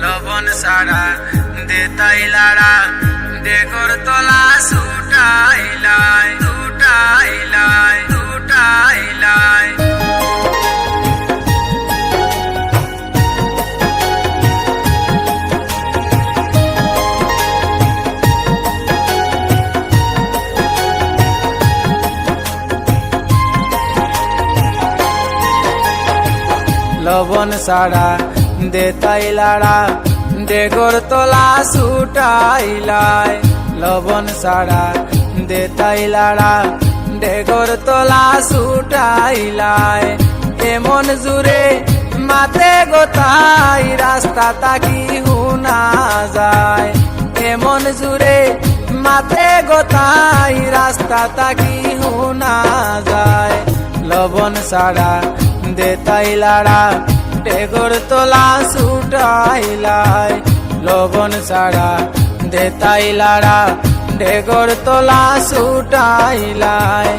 লবণ সারা দেতাই লাড়া ডেগর তলা সুটাইলাই সুটাইলাই সুটাইলাই। লবণ সারা দেতাই লাড়া ডেগর তলা সুটাইলাই। লবণ সারা দেতাই লাড়া ডেগর তলা সুটাইলাই। এমন জুড়ে মাতে গোতাই রাস্তা তাকি হুনা যায়। এমন জুড়ে মাতে গোতাই রাস্তা তাকি হুনা যায়। লবণ সারা দেতাই লাড়া ডেগর তলা সুটাইলাই। লবণ সারা দেতাই লাড়া ডেগর তলা সুটাইলাই।